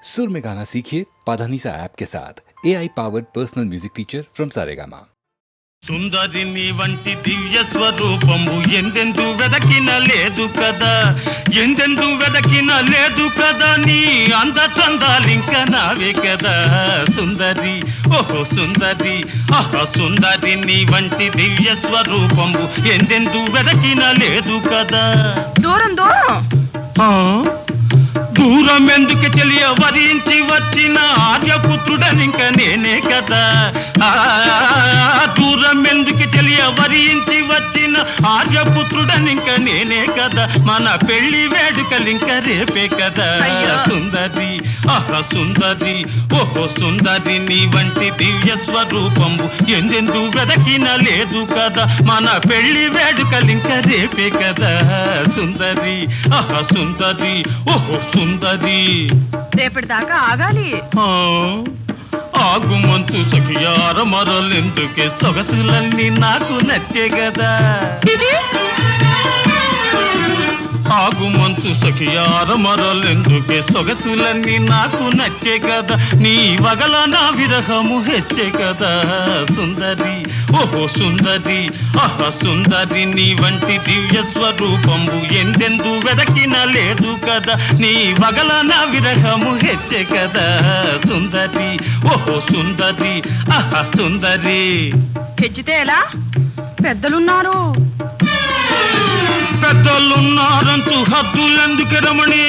सुर में गाना सीखिए पाधानीसा ऐप के साथ AI powered personal music teacher from Saregama. సుందరి నీ వంటి దివ్య స్వరూపము ఎందెందు వెదకిన లేదు కదా, ఎందెందు వెదకిన లేదు కదా, నీ అంద చందాలింక నావే కదా సుందరి, ఓహో సుందరి, ఆహా సుందరి నీ వంటి దివ్య స్వరూపము ఎందెందు వెదకిన లేదు కదా. దూరం దూరం దూరం ఎందుకు తెలియ వరించి వచ్చిన ఆర్యపుత్రుడనింక నేనే కదా, దూరం ఎందుకు తెలియ వరించి వచ్చిన ఆర్యపుత్రుడనింక నేనే కదా, మన పెళ్లి వేడుకలింక రేపే కదా సుందరి, ఆహా సుందరి, ఓహో సుందరి నీ వంటి దివ్య స్వరూపము ఎందెందు వెదకిన లేదు కదా, మన పెళ్లి వేడుకలింక రేపే కదా సుందరి, ఆహా సుందరి, ఓహో సుందరి. రేపటి దాకా ఆగాలి. ఆగు మంచు సఖియార మరలెందుకే, సొగసులన్నీ నాకు నచ్చే కదా. ఆగు మంచు సఖియార మరలెందుకే, సొగసులన్నీ నాకు నచ్చే కదా, నీ వగల నా విరహము హెచ్చే కదా సుందరి, ఓహో సుందరి, ఆహా సుందరి నీ వంటి దివ్య స్వరూపము ఎందెందు వెదకిన లేదు కదా, నీ వగల నా విరహము హెచ్చే కదా సుందరి, ఓహో సుందరి, ఆహా సుందరి. హెచ్చితే ఎలా? పెద్దలున్నారు. పెద్దలున్నారంటూ హద్దులెందుకు రమణి,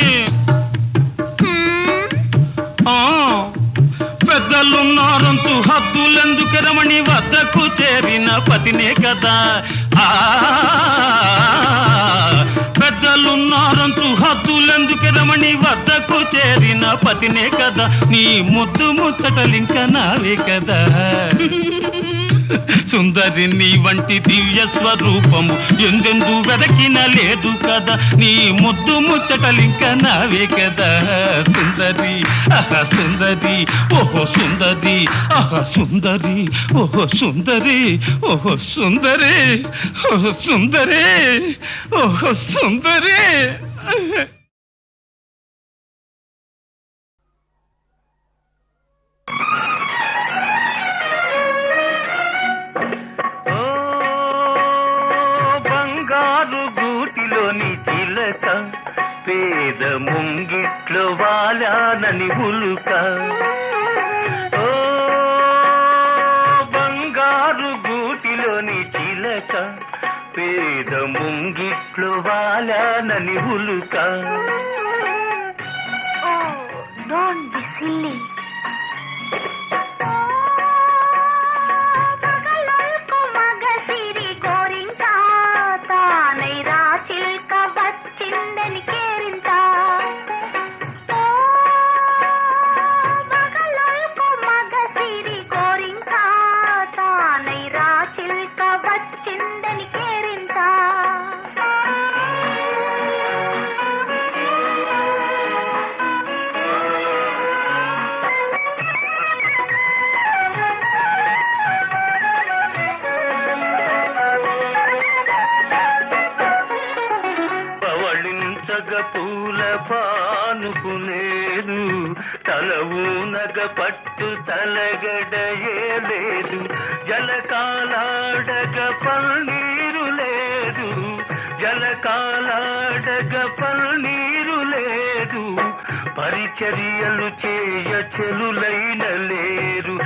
పెద్దలున్నారంటూ హద్దులెందుకు రమణి, వద్దకు చేరిన పతినే కదా, పెద్దలున్నారంటూ హద్దులెందుకు రమణి, వద్దకు చేరిన పతినే కదా, నీ ముద్దు ముచ్చటలింక నావే కదా సుందరి నీ వంటి దివ్య స్వరూపము ఎందెందు వెదకిన లేదు కదా, నీ ముద్దు ముచ్చటలింక నావే కదా సుందరి, ఆహా సుందరి, ఓహో సుందరి, ఆహా సుందరి, ఓహో సుందరి, ఓహో సుందరి, ఓహో సుందరి, ఓహో సుందరి. చిలక పేద ముంగిట్లో వాలానని ఉలుక, ఓ బంగారు గూటిలోని చిలక పేద ముంగిట్లో వాలానని ఉలుక. Don't be silly. పూల పానుకునేదు తలవునగ పట్టు తలగడయే లేదు, జలకాలాడగ పన్నీరు లేదు, జలకాలాడగ పన్నీరు లేదు, పరిచర్యలు చేయ చెలులైన లేరు.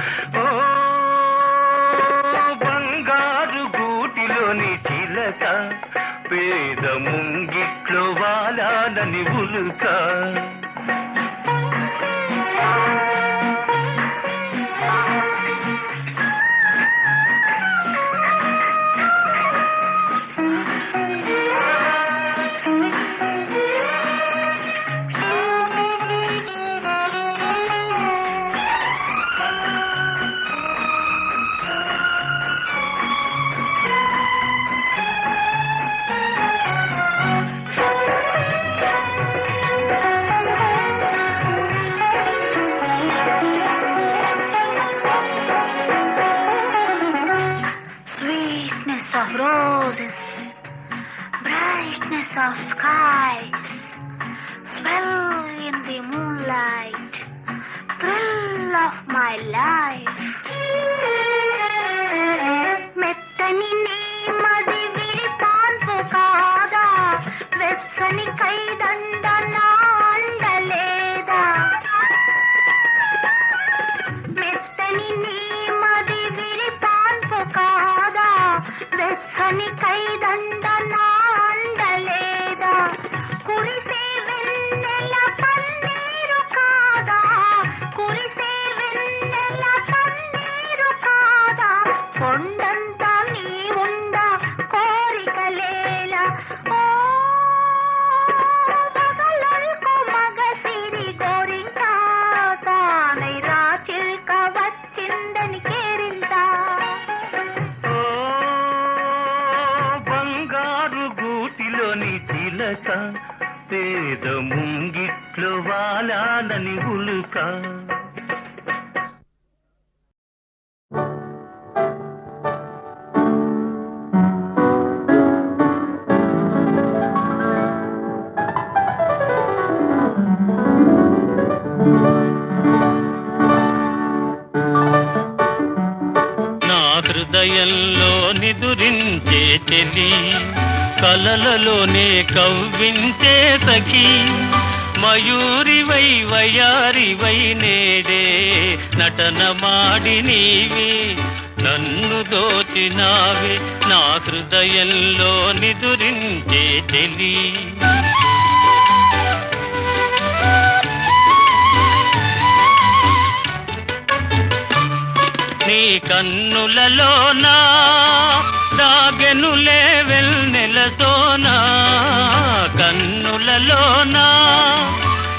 ఓ బంగారు గూటిలోని చిలక పేద ముంగిట్లో వాలానని ఉలుక. Of roses, brightness of skies, swell in the moonlight, of my life. మెత్తని నీమది విరిపాన్పు కాదా, వెచ్చని కైదండ నా అండలేదా. మెత్తని నీమది విరిపాన్పు కాదా, వెచ్చని కైదండ నా అండలేదా. కురిసే వెన్నెల పన్నీరు కాదా, కురిసే వెన్నెల పన్నీరు కాదా. కొండంతా నీ ఉండ కోరికలేలా. ఓ మగలకు మగ సిరి గోరింకా, తానై రా చిల్క వచ్చిందని కేరింతా. ఓ బంగారు గూటిలోని చిలక, పేద ముంగిట్లో వాలాలని ఉలుక. నా హృదయంలో నిదురించే చెలి, కలలలోనే కవ్వించే సఖి. మయూరివై వయారివై నేడే నటన మాడి నీవే నన్ను దోచినావే. నా హృదయంలో నిదురించే చెలి. నీ కన్నులలోనా దాగెనులే వెన్నెల సోనా, కన్నులలోనా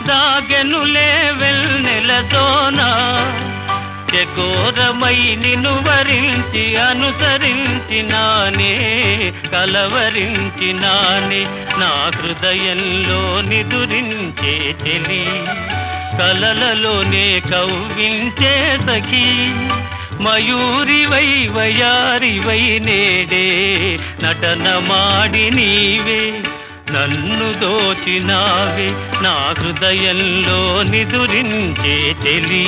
దాగెనులే వెన్నెల సోనా. చకోరమై నిన్ను వరించి అనుసరించినానే, కలవరించినానే. నా హృదయంలో నిదురించే చెలి, కలలలోనే కవ్వించే సఖి. మయూరివై వయారివై నేడే నటన మాడి నీవే నన్ను దోచినావే. నా హృదయంలో నిదురించే చెలి.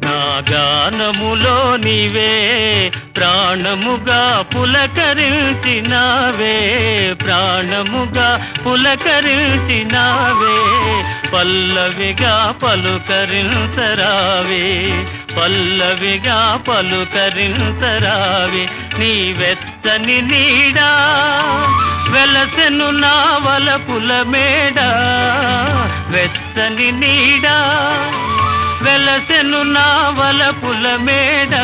నా గానములో నీవే ప్రాణముగా పులకరించినావే, ప్రాణముగా పులకరించినావే. పల్లవిగా పలుకరించరావే, పల్లవిగా పలుకరించరావే. నీ వెచ్చని నీడా వెలసెను నా వలపుల మేడ, వెచ్చని నీడా వెలసెను నా వలపుల మేడ.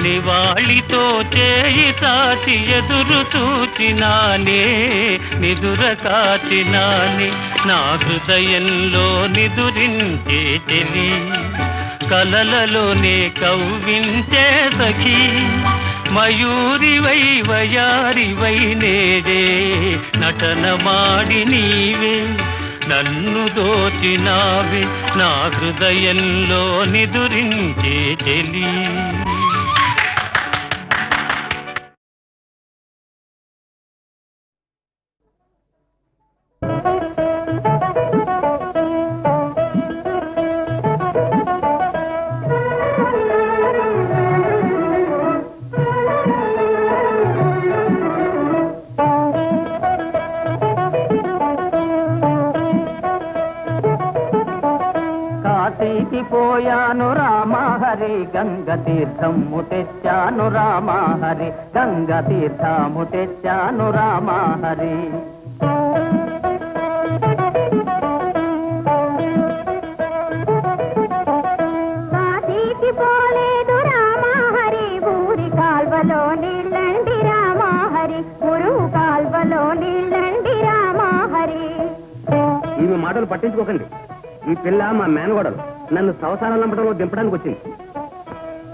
నివాళితో చేయి తాచి ఎదురు చూచినానే, నిదుర కాచినానే. నా హృదయంలో నిదురించే చెలి, కలలలోనే కవ్వించే సఖి. మయూరివై వయారివై నేడే నటన మాడి నీవే నన్ను దోచినావే. నా హృదయంలో నిదురించే చెలి. కాశీకి పోయాను రామా హరి, గంగ తీర్థము తెచ్చాను రామా హరి, గంగ తీర్థము తెచ్చాను రామా హరి. కాశీకి పోలేదు రామా హరి, ఊరి కాల్వలో నీళ్ళండి రామా హరి, గురువు కాల్వలో నీళ్ళండి రామా హరి. ఇవి మాటలు పట్టించుకోకండి. ఈ పిల్ల మా మేనగోడలు నన్ను సంసారం నంపడంలో దింపడానికి వచ్చింది.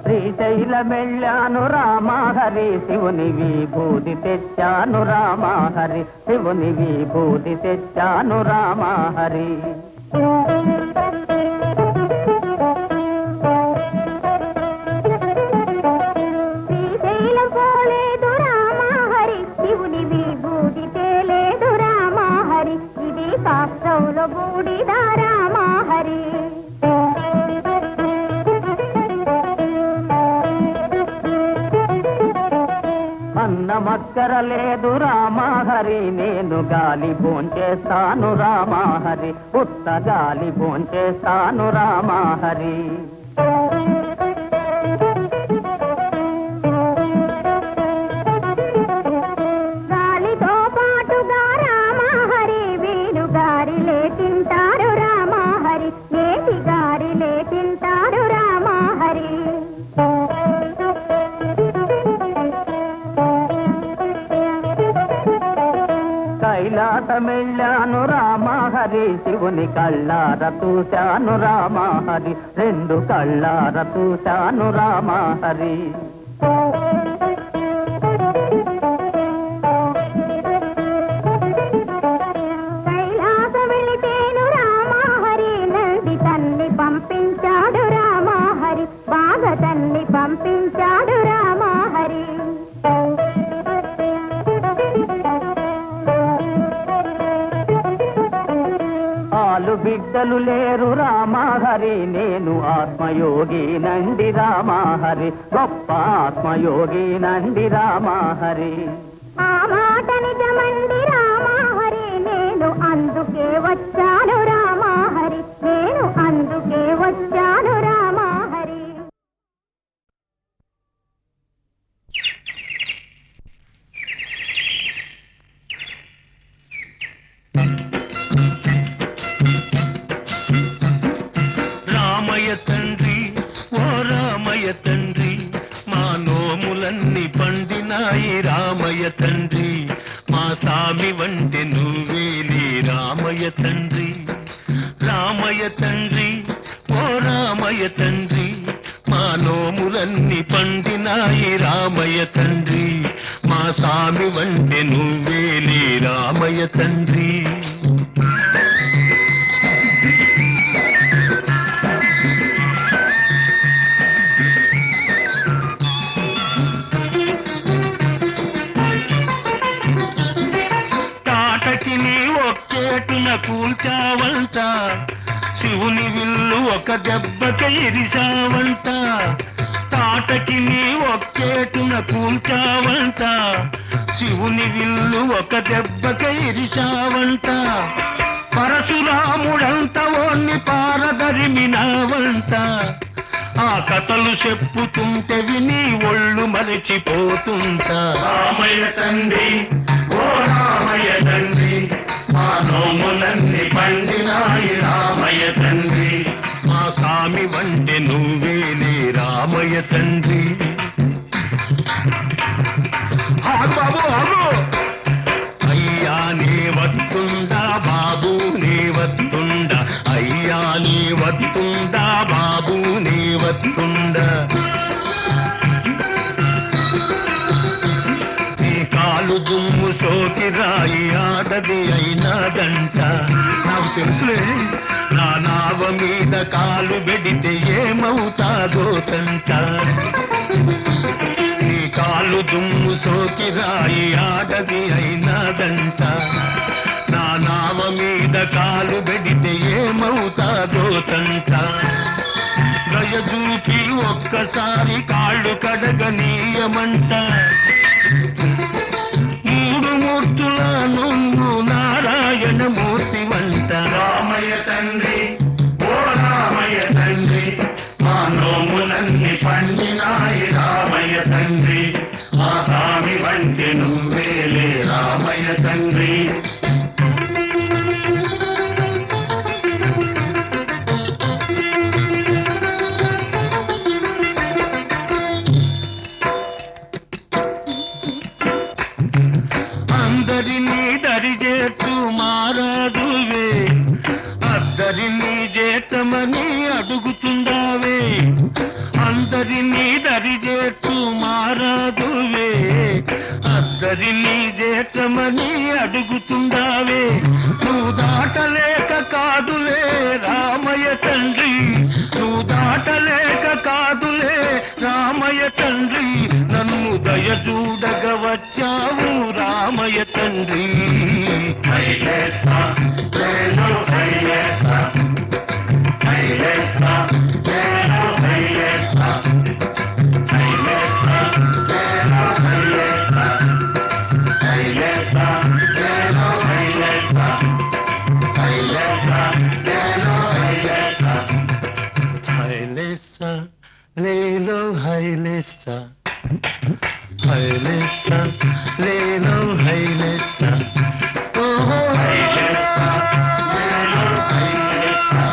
శ్రీశైలం వెళ్ళాను రామా హరి, శివుని విభూతి తెచ్చాను రామా హరి, శివుని విభూతి తెచ్చాను రామా హరి. శ్రీశైలం పోలేదు రామా హరి, శివుని విభూతి బూడిద రామా హరి. అన్నమక్కర లేదు రామహరి, నేను గాలి భోంచేస్తాను రామహరి, ఉత్త గాలి భోంచేస్తాను రామహరి. గాలితో పాటుగా రామహరి, వీడు గారిలే తింటారు రామహరి, నేటి గారిలే తింటారు రామహరి. కైలాసమెళ్ళాను రామహరి, శివుని కళ్ళార చూశాను రామహరి, రెండు కళ్ళార చూశాను రామహరి. కైలాస వెళితేను రామహరి, నంది తన్ని పంపించాడు రామహరి, బాగా తన్ని పంపించాడు రామహరి. ఆలు బిడ్డలు లేరు రామహరి, నేను ఆత్మయోగి నంది రామహరి, గొప్ప ఆత్మయోగి నంది రామహరి. ఆ మాట నిజమండి రామహరి, నేను అందుకే వచ్చాను రామహరి, నేను అందుకే వచ్చాను రామహరి. రామయ్య తండ్రి, ఓ రామయ్య తండ్రి, మా నోములన్నీ పండినాయి రామయ్య తండ్రి, మా సామి వంటి నువ్వేలే రామయ్య తండ్రి. రామయ్య తండ్రి, ఓ రామయ్య తండ్రి, మా నోములన్నీ పండినాయి రామయ్య తండ్రి, మా సామి వంటి నువ్వేలే రామయ్య తండ్రి. కూల్చావంట, శివుని విల్లు ఒక దెబ్బక ఇరిశావంట, తాటకి నీ ఒక్కేటున కూల్చావంట, శివుని విల్లు ఒక దెబ్బక ఇరిశావంట, పరశురాముడంత ఓన్ని పారదరిమినావంట, ఆ కథలు చెప్పుతుంటే విని ఒళ్ళు మరచిపోతుంటా. రామయ్య తండ్రి, ఓ రామయ్య తండ్రి, మా నోములన్నీ పండినాయి రామయ్య తండ్రి, మా స్వామి వంటి నువ్వేలే రామయ్య తండ్రి. బాబు ఆగు, అయ్యా నీ వత్తుండా బాబు నీ వత్తుండా, అయ్యా నీ వత్తుండా బాబు నీ వత్తుండా, కాలు దుమ్ము సోకి రాయి ఆడది అయినాదంట, నాకు తెలుసులే నా నావ మీద కాలు పెడితే ఏమవుతాదో తంట, నీ కాలు దుమ్ము సోకి రాయి ఆడది అయినాదంట, నా నావ మీద కాలు పెడితే ఏమవుతాదో తంట, దయ చూపి ఒక్కసారి కాళ్ళు కడగనీయమంట, మూడు మూర్తుల నువ్వు నారాయణ మూర్తి వంట. రామయ్య తండ్రి, ఓ రామయ్య తండ్రి, మా నోములన్నీ పండినాయి రామయ్య తండ్రి, మా స్వామి వంటి నువ్వేలే రామయ్య తండ్రి. అందరినీ దరిజేట్టు మారాదువే, అద్దరినీ చేతమని అడుగుతుండావే, అందరినీ దరిజేట్టు మారాదువే, అద్దరినీ చేతమని అడుగుతుండావే, నువ్వు దాటలేక కాదులే రామయ్య తండ్రి, నువ్వు దాటలేక కాదులే రామయ్య తండ్రి, నన్ను దయ చూడగ వచ్చావు రామయ్య తండ్రి. లేలో హైలేస్తా హైలేస్తా లేలో హైలేస్తా ఓహో హైలేస్తా లేలో హైలేస్తా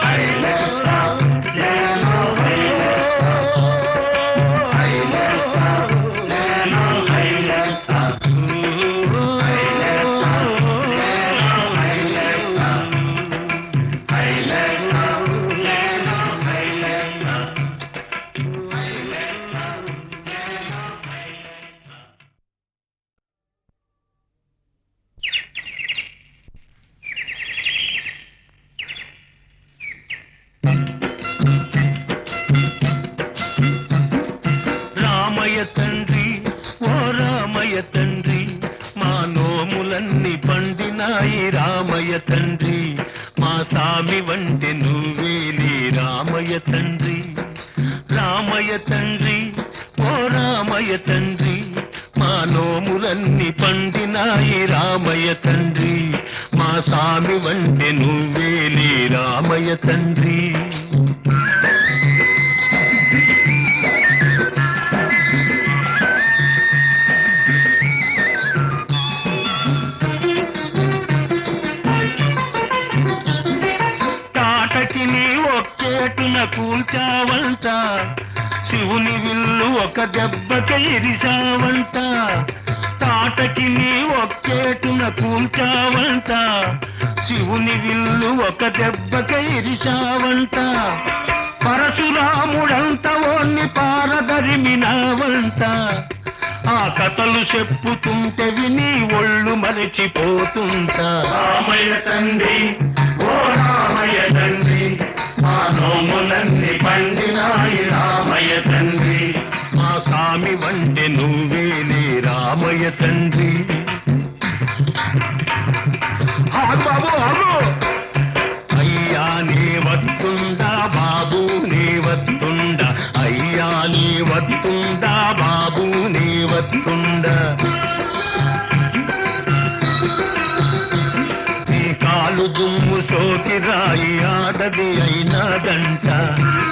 హైలేస్తా లేలో హైలేస్తా లేలో హైలేస్తా రామయ్య తండ్రి ఓ రామయ్య తండ్రి మా నోములన్నీ పండినాయి రామయ్య తండ్రి మా సామి వంటి నువ్వేలే రామయ్య తండ్రి రామయ్య తండ్రి ఓ రామయ్య తండ్రి మా నోములన్నీ పండినాయి రామయ్య తండ్రి మా సామి వంటి నువ్వేలే రామయ్య తండ్రి ఒక్కేటున కూల్చావంట శివుని విల్లు ఒక దెబ్బక ఇరిసావంట తాటకి నీ ఒక్కేటున కూల్చావంట శివుని విల్లు ఒక దెబ్బక ఇరిసావంట పరశురాముడంత ఓన్ని పారదరిమినావంట ఆ కథలు చెప్పుతుంటే విని ఒళ్ళు మరచిపోతుంటా రామయ్య తండ్రి ఓ రామయ్య తండ్రి మా నోములన్నీ పండినాయి రామయ్య తండ్రి మా స్వామి వంటి నువ్వేలే రామయ్య తండ్రి ఆగు బాబు ఆగు అయ్యా నీ వత్తుండా బాబు నీ వత్తుండా అయ్యా నీ వత్తుండా బాబు నీ వత్తుండా కాలు దుమ్ము సోకి రాయి ఆడది అయినాదంట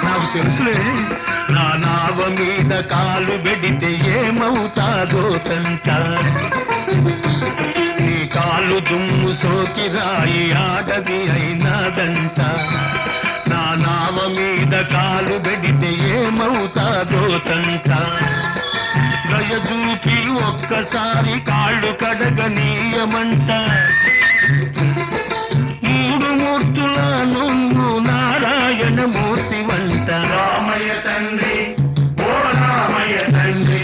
నాకు తెలుసులే నా నావ మీద కాలు పెడితే ఏమవుతాదో తంట నీ కాలు దుమ్ము సోకి రాయి ఆడది అయినాదంట నా నావ మీద కాలు పెడితే ఏమవుతాదో తంట దయ చూపి ఒక్కసారి కాళ్ళు కడగనీయమంట మూడు మూర్తుల నువ్వు నారాయణ మూర్తి వంట రామయ్య తండ్రి ఓ రామయ్య తండ్రి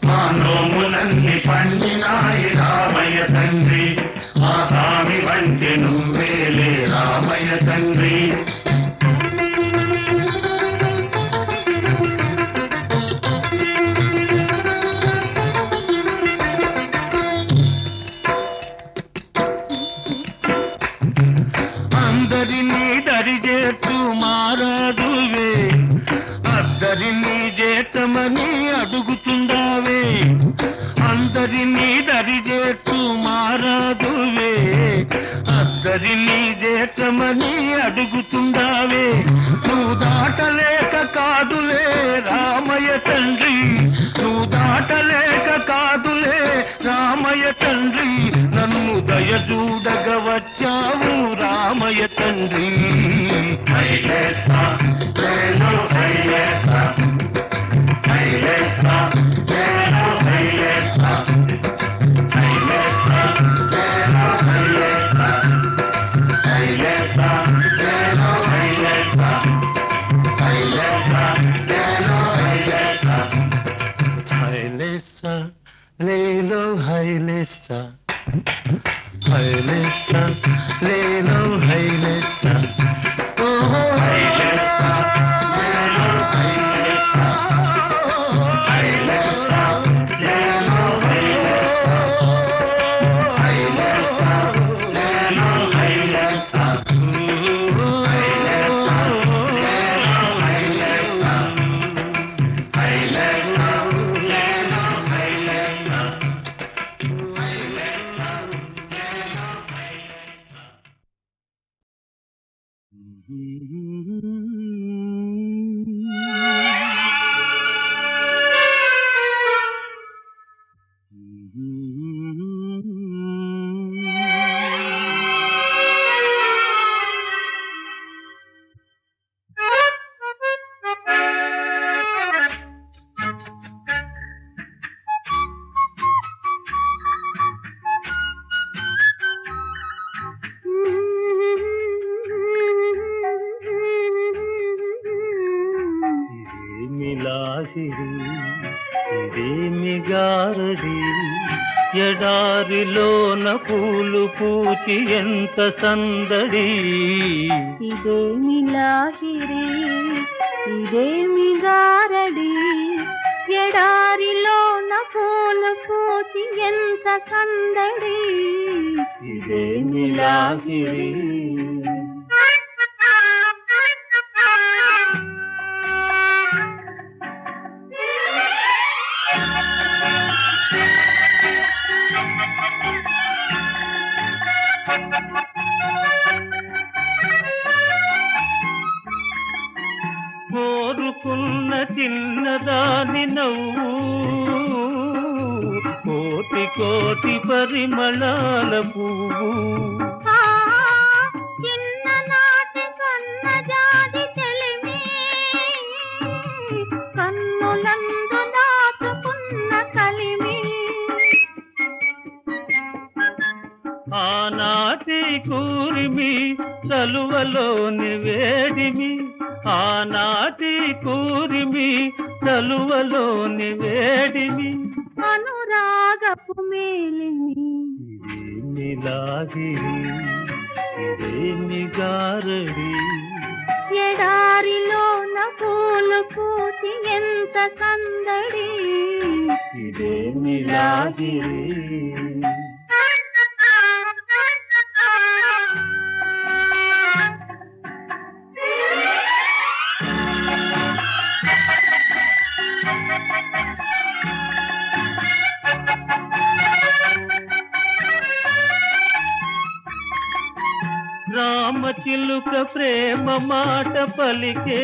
మా నోములన్నీ పండినాయి రామయ్య తండ్రి మా స్వామి వంటి నువ్వేలే రామయ్య తండ్రి అందరినీ దరిజేట్టు మారాదువే అద్దరినీ చేతమని అడుగుతుండావే అందరినీ దరిజేట్టు మారాదువే అద్దరినీ చేతమని అడుగుతుండావే నువ్వు దాటలేక కాదులే రామయ్య తండ్రి నువ్వు దాటలేక కాదులే రామయ్య తండ్రి నన్ను దయచూడగ వచ్చావు రామయ్య తండ్రి లేలో హైలేస్తా హైలేస్తా లేలో హైలేస్తా ఓహో హైలేస్తా లేలో హైలేస్తా హైలేస్తా లేలో హైలేస్తా హైలేస్తా లేలో హైలేస్తా ఇదేమి గారడి ఎడారిలోన పూలు పూచి ఎంత సందడి ఇదేమి లాహిరి ఇదేమి గారడి ఎడారిలోన పూలు పూచి ఎంత సందడి ఇదేమి లాహిరి కోరుకున్న చిన్నదాని నవ్వు కోటి కోటి పరిమళాల పువ్వు చిన్ననాటి సన్నజాజి చెలిమి కన్నులందు దాచుకున్న కలిమి ఆనాటి కూరిమి చలువలోని వేడిమి ఆనాటి కూరిమి చలువలోని వేడిమి అనురాగపు మేలిమి ఇదేమి లాహిరి ఇదేమి గారడి ఎడారిలోన పూలు పూచి ఎంత సందడి ఇదేమి లాహిరి రామచిలుక ప్రేమ మాట పలికే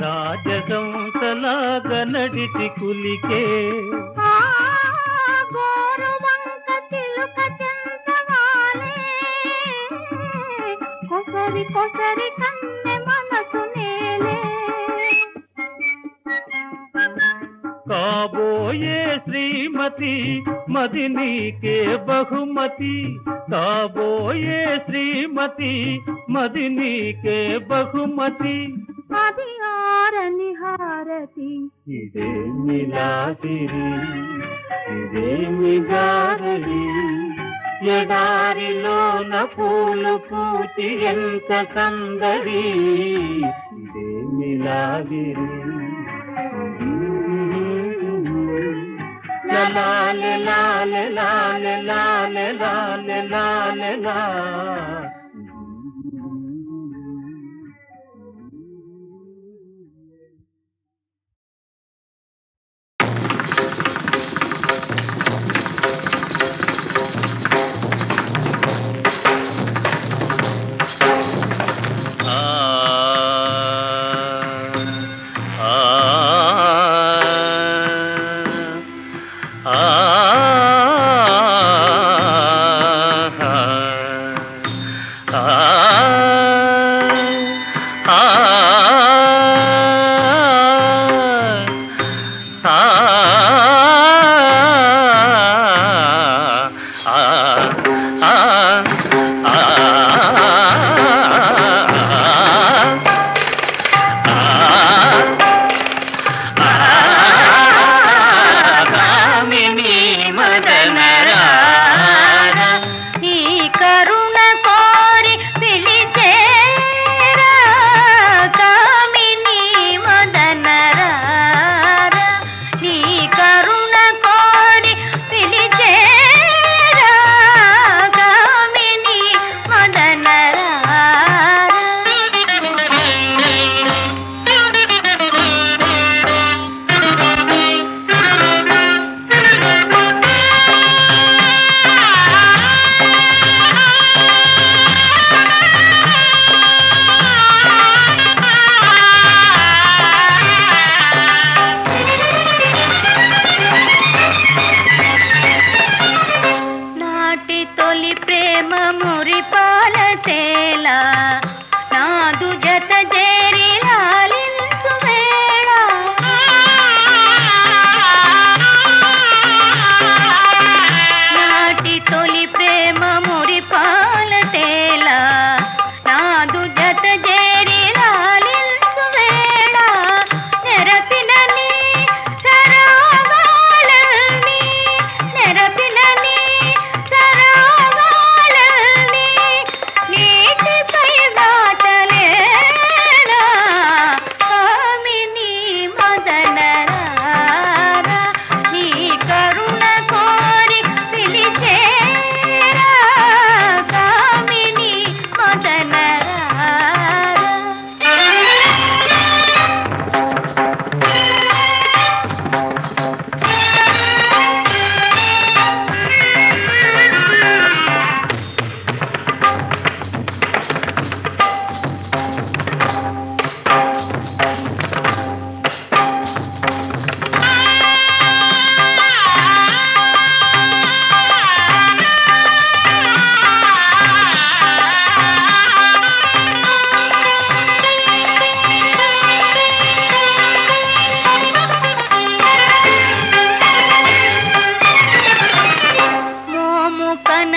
రాజహంసలాగా నడిచి కులికే గోరువంక చిలుక చెంతవాలే కొసరి కొసరి కన్నె మనసు నేలే కాబోయే శ్రీమతి మది నీకే బహుమతి కాబోయే శ్రీమతి మది నీకే బహుమతి అది ఆరని హారతి ఇదేమి లాహిరి ఇదేమి గారడి ఎడారిలోన పూలు పూచి ఎంత సందడి ఇదేమి లాహిరి లాలే లాలే లాలే లాలే లాలే లాలే లా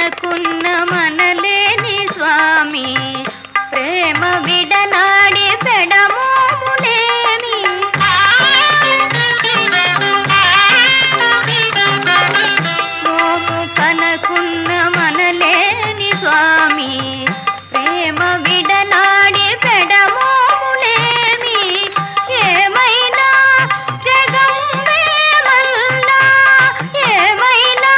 కనకున్న మనలేని స్వామి ప్రేమ విడనాడి పెడమోములేమి మోము కనకున్న మనలేని స్వామి ప్రేమ విడనాడి పెడమోములేమి ఏమైనా జగం వేమల్లా ఏమైనా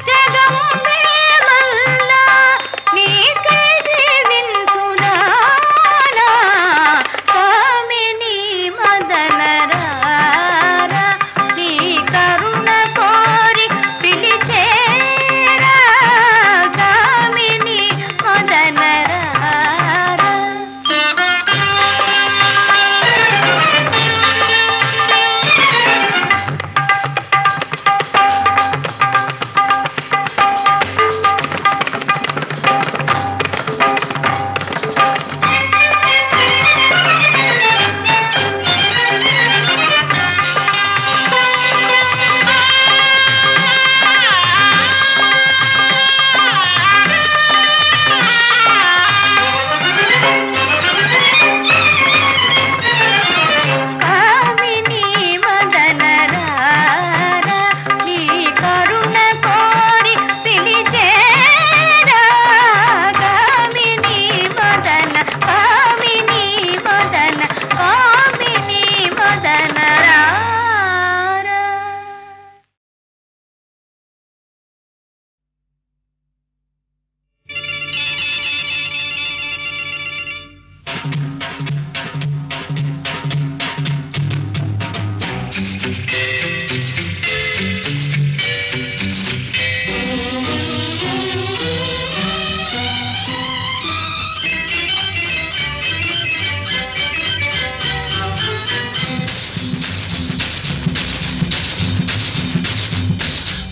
జగం వేమల్లా నీకే జీవించుదానా స్వామిని మదనరారా నీ కరుణ కోరి పిలిచేరా స్వామిని మదనరారా కామిని మదనరారా నీ కరుణ కోరి పిలిచేరా కామిని మదన కామిని మదన కామిని మదనరారా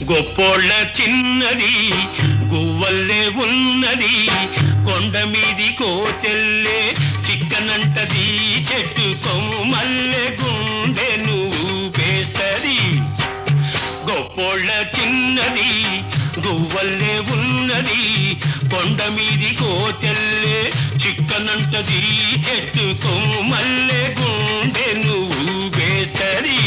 గొప్పోళ్ళ చిన్నది గువ్వల్లే ఉన్నది కొండ మీది కోతెల్లే చిక్కనంటది చెట్టు కొమ్మల్లే గుండె నువ్వు పేస్తది గొప్పోళ్ళ చిన్నది గువ్వల్లే ఉన్నది కొండ మీది కోతెల్లే చిక్కనంటది చెట్టు కొమ్మల్లే గుండె నువ్వు పేస్తది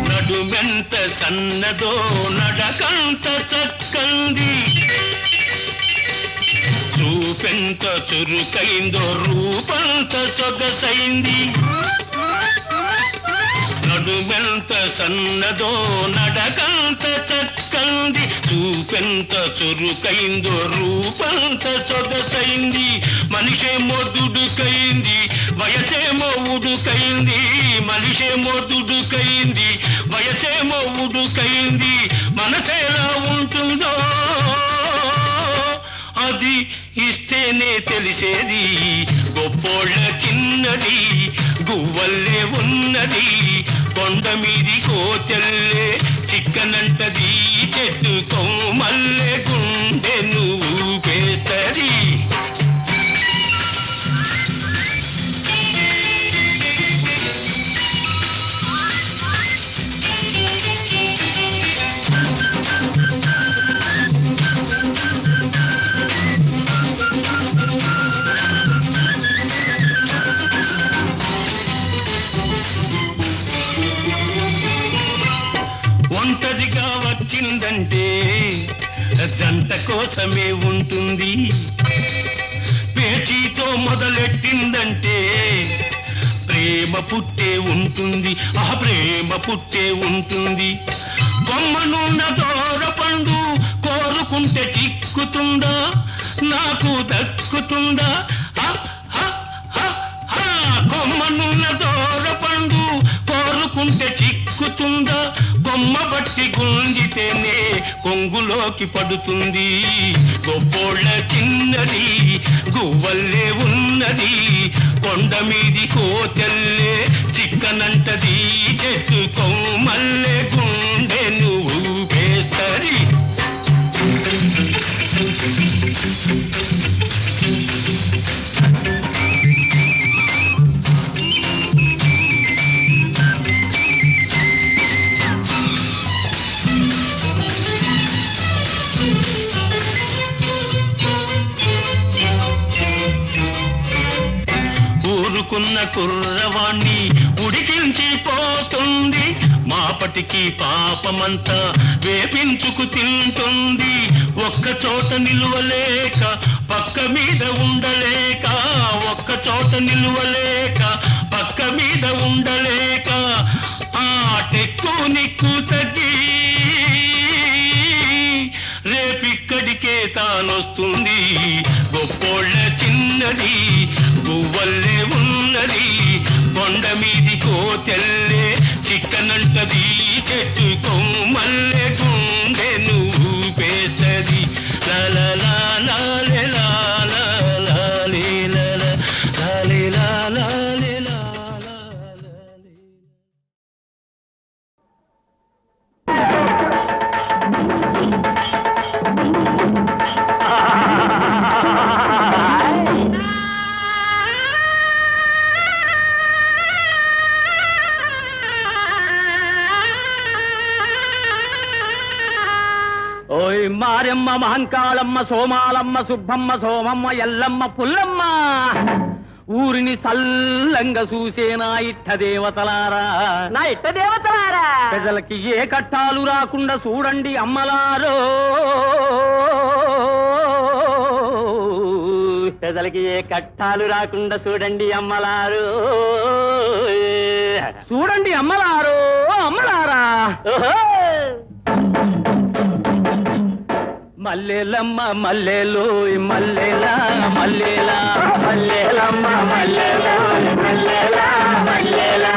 నడుమెంత సన్నదో నడకంత చక్కంది చూపెంత చురుకైందో రూపంత సొగసైంది నడుమెంత సన్నదో నడకంత చక్కంది చూపెంత చురుకైందో రూపంత సొగసైంది మనిషేమో దుడుకైంది వయసేమో ఉడుకైంది మనిషేమో దుడుకైంది వయసేమో ఉడుకైంది మనసేలా ఉంటుందో అది ఇస్తేనే తెలిసేది గొప్పోళ్ళ చిన్నది గువ్వల్లే ఉన్నది కొండ మీది కోతెల్లే చిక్కనంటది చెట్టు కొమ్మల్లే గుండె నువ్వు పేస్తది ఒంటరిగా వచ్చిందంటే జంట కోసమే ఉంటుంది పేచీతో మొదలెట్టిందంటే ప్రేమ పుట్టే ఉంటుంది ఆ ప్రేమ పుట్టే ఉంటుంది కొమ్మనున్న దూర పండు కోరుకుంటే చిక్కుతుందా నాకు దక్కుతుందా కొమ్మనున్న దూర పండు కోరుకుంటే చిక్కుతుందా కొమ్మ బట్టి గుంజితేనే కొంగులోకి పడుతుంది గొప్పోళ్ళ చిన్నది గువ్వల్లే ఉన్నది కొండ మీది కోతెల్లే చిక్కన చిక్కనంటది చెట్టు కొమ్మల్లే గుండె నువ్వు పేస్తరి ఊరుకున్న కుర్రవాణ్ణి ఉడికించి పోతుంది మాపటికి పాపమంతా వేపించుకు తింటుంది ఒక్క చోట నిలువలేక పక్క మీద ఉండలేక ఒక్క చోట నిలువలేక పక్క మీద ఉండలేక ఆ టెక్కు నిక్కు తగ్గి రేపిక్కడికే తానొస్తుంది గొప్పోళ్ళ చిన్నది గువ్వల్లే ఉన్నది కొండ మీది కోతెల్లే చిక్కనంటది చెట్టు కొమ్మల్లే గుండె నువ్వు పేస్తది లాలా లాలే లాలా లాలే లాలా లాలే లాలే లాలా ఓయ్ మారెమ్మ మహంకాళమ్మ సోమాలమ్మ సుబ్బమ్మ సోమమ్మ ఎల్లమ్మ పుల్లమ్మ ఊరిని సల్లంగా చూసే నా ఇట్ట దేవతలారా ప్రజలకి ఏ కట్టాలు రాకుండా చూడండి అమ్మలారో ప్రజలకి ఏ కట్టాలు రాకుండా చూడండి అమ్మలారు చూడండి అమ్మలారు అమ్మలారా మల్లెలమ్మ మల్లెలు మల్లెలా మల్లెలా మల్లెలమ్మ మల్లెలు మల్లెలా మల్లెలా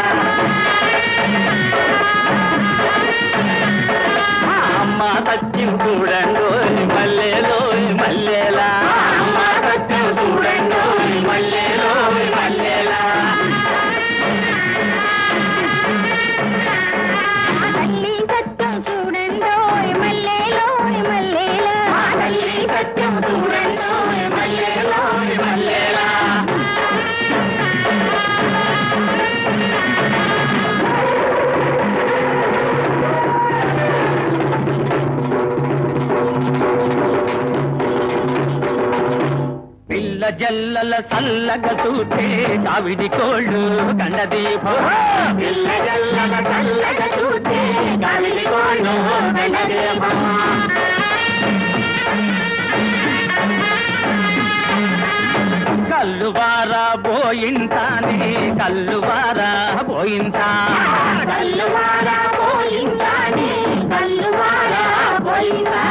అమ్మ సత్యం చూడండు మల్లెలు మల్లెలా అమ్మ సత్యం చూడండు మల్లెలు మల్లెలా తల్లి సత్యం చూడండో మల్లెలో మల్లెలా తల్లి సత్యం చూడండో మల్లెలో మల్లెలా పిల్ల జల్లల సల్లగా చూటే కావిడి కోళ్ళు కండదీపో పిల్ల జల్లల చల్లగా చూస్తే కావిడి కోళ్ళు గండదీపో కల్లువారా పోయింటానే కల్లువారా పోయింటా కల్లువారా పోయిందానే కల్లువారా పోయిందా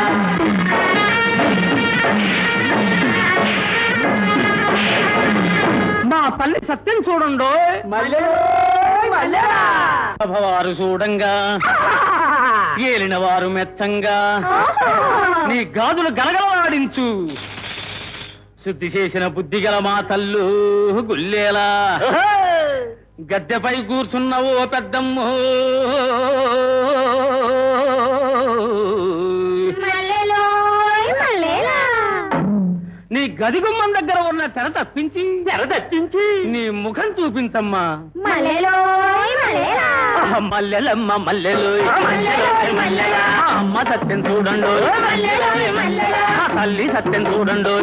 మా పల్లి సత్యం చూడండో సభవారు చూడంగా ఏలిన వారు మెచ్చంగా నీ గాజులు గలగలవాడించు శుద్ధి చేసిన బుద్ధి గల మా తల్లు గుల్లేలా గద్దెపై కూర్చున్న ఓ పెద్దమ్ము నీ గది గుమ్మం దగ్గర ఉన్న తెర తప్పించి నీ ముఖం చూపించమ్మా మల్లెలమ్మ మల్లెలు అమ్మ సత్యం చూడండు తల్లి సత్యం చూడండు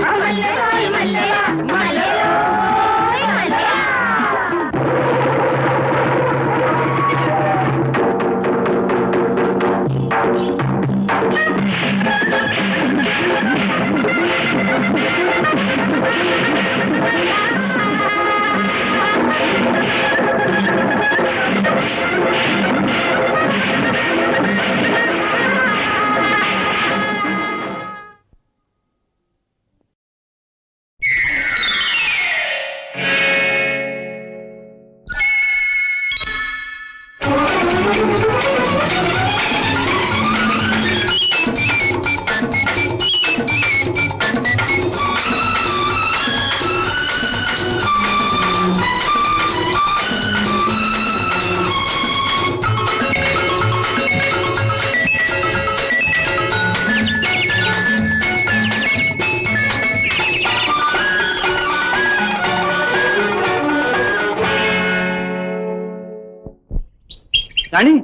కానీ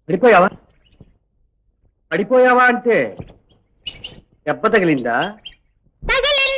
పడిపోయావా పడిపోయావా అంటే దెబ్బ తగిలిందా తగలే